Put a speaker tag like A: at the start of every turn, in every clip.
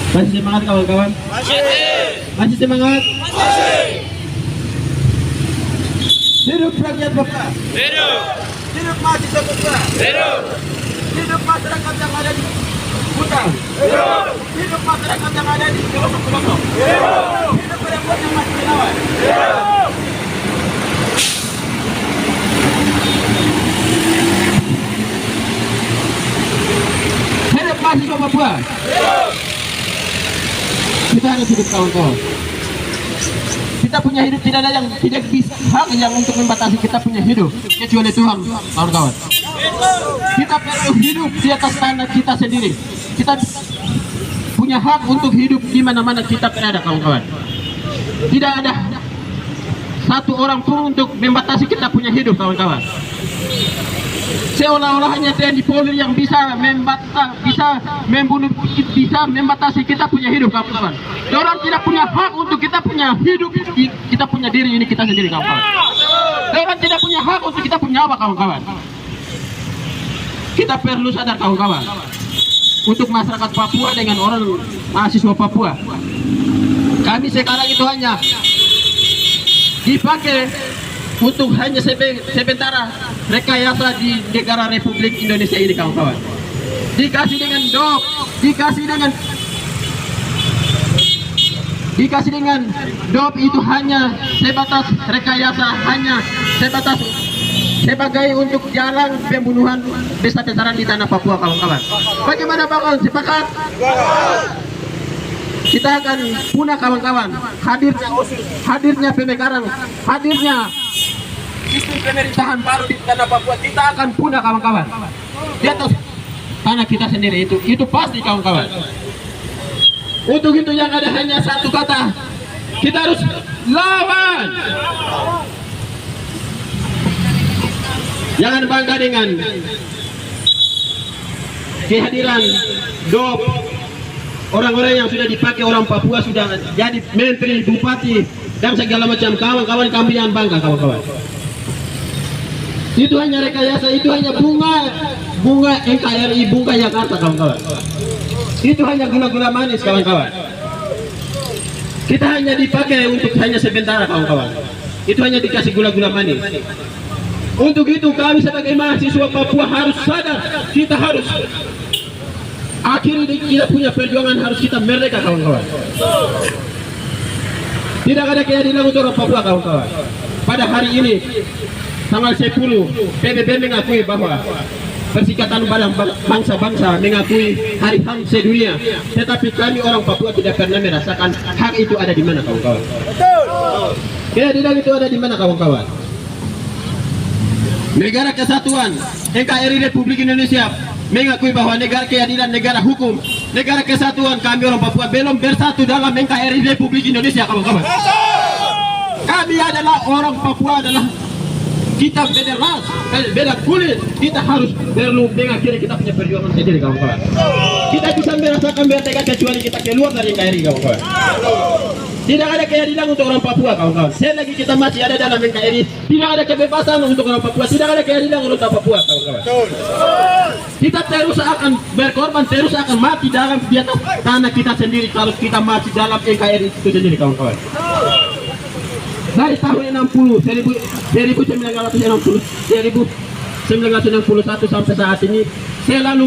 A: Masih semangat kawan-kawan? Masih semangat? Hidup rakyat Papua. Hidup mahasiswa Papua. Hidup masyarakat yang ada di hutan. Hidup masyarakat yang ada di pelosok-pelosok. Hidup perempuan yang masih dirawat. Hidup mahasiswa Papua. Kita harus hidup kawan-kawan. Kita punya hidup, tidak ada yang tidak bisa hak yang untuk membatasi kita punya hidup kecuali Tuhan kawan-kawan. Kita perlu hidup di atas tanah kita sendiri. Kita punya hak untuk hidup di mana-mana kita berada kawan-kawan. Tidak ada satu orang pun untuk membatasi kita punya hidup kawan-kawan. Seolah-olah hanya TNI Polri yang bisa membunuh, bisa membatasi kita punya hidup kawan-kawan. Orang tidak punya hak untuk kita punya hidup, kita punya diri ini kita sendiri kawan-kawan. Orang tidak punya hak untuk kita punya apa kawan-kawan. Kita perlu sadar kawan-kawan. Untuk masyarakat Papua dengan orang mahasiswa Papua, kami sekarang itu hanya dipakai untuk hanya sementara rekayasa di negara Republik Indonesia ini kawan-kawan. Dikasih dengan dop, dikasih dengan dop itu hanya sebatas rekayasa, hanya sebatas sebagai untuk jalan pembunuhan besar-besaran di tanah Papua kawan-kawan. Bagaimana bakal sepakat? Kita akan punah kawan-kawan. Hadirnya pemekaran, hadirnya sistem pemerintahan baru di tanah Papua, kita akan punah kawan-kawan. Di atas tanah kita sendiri itu pasti kawan-kawan. Untuk itu yang ada hanya satu kata, kita harus lawan. Jangan bangga dengan kehadiran dop. Orang-orang yang sudah dipakai orang Papua sudah jadi menteri, bupati, dan segala macam. Kawan-kawan, kami yang bangga kawan-kawan. Itu hanya rekayasa, itu hanya bunga NKRI, bunga Jakarta kawan-kawan. Itu hanya gula-gula manis kawan-kawan. Kita hanya dipakai untuk hanya sebentar kawan-kawan. Itu hanya dikasih gula-gula manis. Untuk itu kami sebagai mahasiswa Papua harus sadar, kita harus akhirnya kita punya perjuangan, harus kita merdeka kawan-kawan. Tidak ada keadilan untuk orang Papua kawan-kawan. Pada hari ini tanggal 10 PBB mengakui bahwa Persikatan Bangsa-Bangsa mengakui hari HAM sedunia, tetapi kami orang Papua tidak pernah merasakan hak itu ada di mana kawan-kawan. Keadilan itu ada di mana kawan-kawan? Negara Kesatuan NKRI Republik Indonesia mengakui bahwa negara keadilan, negara hukum, negara kesatuan, kami orang Papua belum bersatu dalam NKRI Republik Indonesia kawan-kawan. Kami adalah orang Papua, adalah kita beda ras, beda kulit, kita harus perlu mengakhiri kita punya perjuangan sendiri kawan-kawan. Kita bisa merasakan merdeka kecuali kita keluar dari NKRI kawan-kawan. Tidak ada keadilan untuk orang Papua kawan-kawan. Selagi kita masih ada dalam NKRI, tidak ada kebebasan untuk orang Papua, tidak ada keadilan untuk orang Papua kawan-kawan. Kita terus akan berkorban, terus akan mati dalam di atas tanah kita sendiri kalau kita masih dalam NKRI itu sendiri kawan-kawan. Dari tahun 1961 sampai saat ini selalu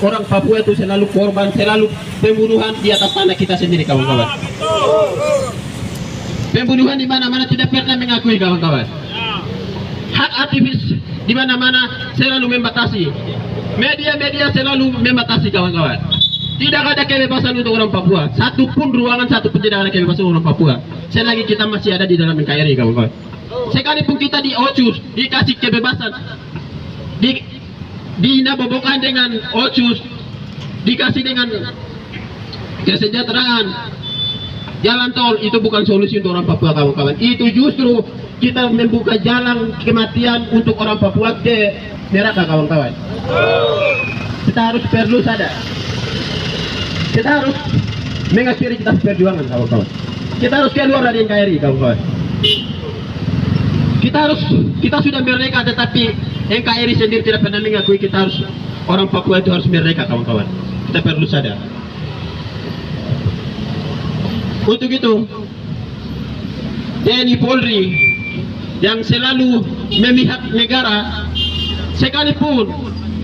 A: orang Papua itu selalu korban, selalu pembunuhan di atas tanah kita sendiri kawan-kawan. Pembunuhan di mana-mana tidak pernah mengakui kawan-kawan. Hak aktivis di mana-mana selalu membatasi. Media-media selalu membatasi kawan-kawan. Tidak ada kebebasan untuk orang Papua. Satu pun ruangan, satu pun tidak ada kebebasan orang Papua. Selagi kita masih ada di dalam NKRI kawan-kawan. Sekalipun kita di OCUS dikasih kebebasan, dinabobokan dengan OCUS, dikasih dengan kesejahteraan, jalan tol, itu bukan solusi untuk orang Papua kawan-kawan. Itu justru kita membuka jalan kematian untuk orang Papua ke neraka kawan-kawan. Kita harus perlu sadar. Kita harus mengakhiri kita perjuangan kawan-kawan. Kita harus keluar dari NKRI kawan-kawan. Kita sudah merdeka, tetapi NKRI sendiri tidak pernah mengakui kita harus, orang Papua itu harus merdeka kawan-kawan. Kita perlu sadar. Untuk itu, TNI Polri yang selalu memihak negara, sekalipun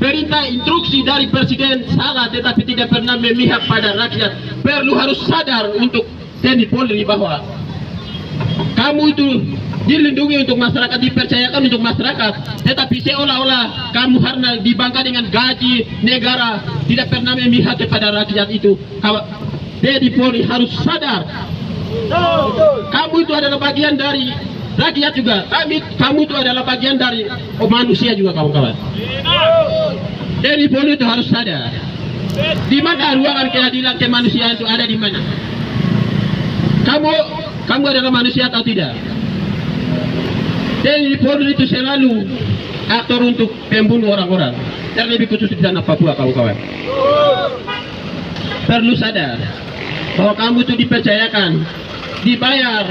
A: perintah instruksi dari Presiden salah tetapi tidak pernah memihak pada rakyat, perlu harus sadar untuk TNI Polri bahwa kamu itu dilindungi untuk masyarakat, dipercayakan untuk masyarakat, tetapi seolah-olah kamu karena dibangga dengan gaji negara tidak pernah memihak kepada rakyat itu. TNI Polri harus sadar, kamu itu adalah bagian dari rakyat juga. Kamu itu adalah bagian dari manusia juga, kawan-kawan. TNI Polri itu harus sadar. Di mana ruangan keadilan kemanusiaan itu ada di mana? Kamu adalah manusia atau tidak? TNI Polri itu selalu aktor untuk membunuh orang-orang. Terlebih khusus di tanah Papua, kawan-kawan. Perlu sadar bahwa kamu itu dipercayakan, dibayar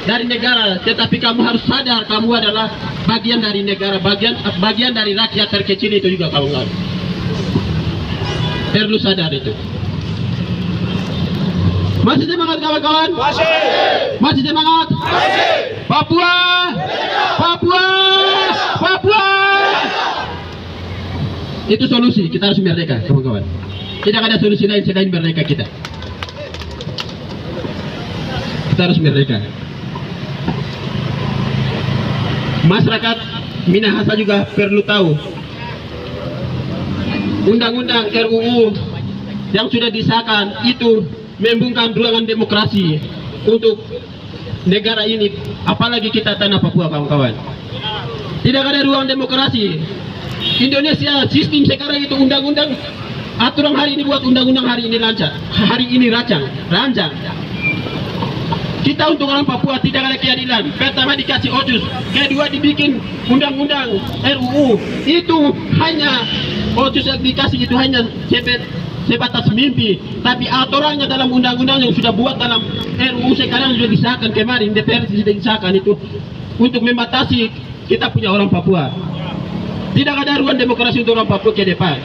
A: dari negara, tetapi kamu harus sadar kamu adalah bagian dari negara, bagian dari rakyat terkecil itu juga, kawan-kawan. Perlu sadar itu. Masih semangat, kawan-kawan? Masih semangat? Papua! Papua! Papua! Itu solusi, kita harus merdeka, kawan-kawan. Tidak ada solusi lain selain merdeka kita. Kita harus merdeka. Masyarakat Minahasa juga perlu tahu undang-undang RUU yang sudah disahkan itu membungkam ruangan demokrasi untuk negara ini, apalagi kita tanah Papua, kawan-kawan. Tidak ada ruang demokrasi. Indonesia sistem sekarang itu undang-undang, aturan hari ini buat undang-undang hari ini lancar, hari ini rancang. Kita untuk orang Papua tidak ada keadilan. Pertama dikasih otsus, kedua dibikin undang-undang RUU. Itu hanya otsus yang dikasih itu hanya sebatas mimpi. Tapi aturannya dalam undang-undang yang sudah buat dalam RUU sekarang sudah disahkan kemarin, DPR sudah disahkan itu untuk membatasi kita punya orang Papua. Tidak ada ruang demokrasi untuk orang Papua ke depan.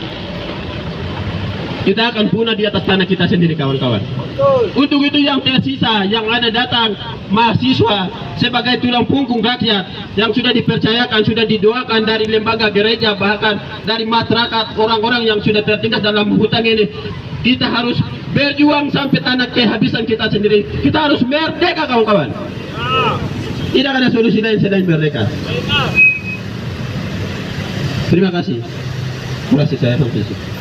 A: Kita akan punah di atas tanah kita sendiri, kawan-kawan. Untuk itu yang tersisa, yang ada datang mahasiswa sebagai tulang punggung rakyat yang sudah dipercayakan, sudah didoakan dari lembaga gereja, bahkan dari masyarakat, orang-orang yang sudah tertindas dalam hutang ini. Kita harus berjuang sampai tanah kehabisan kita sendiri. Kita harus merdeka, kawan-kawan. Tidak ada solusi lain selain merdeka. Terima kasih. Terima kasih saya sampai sini.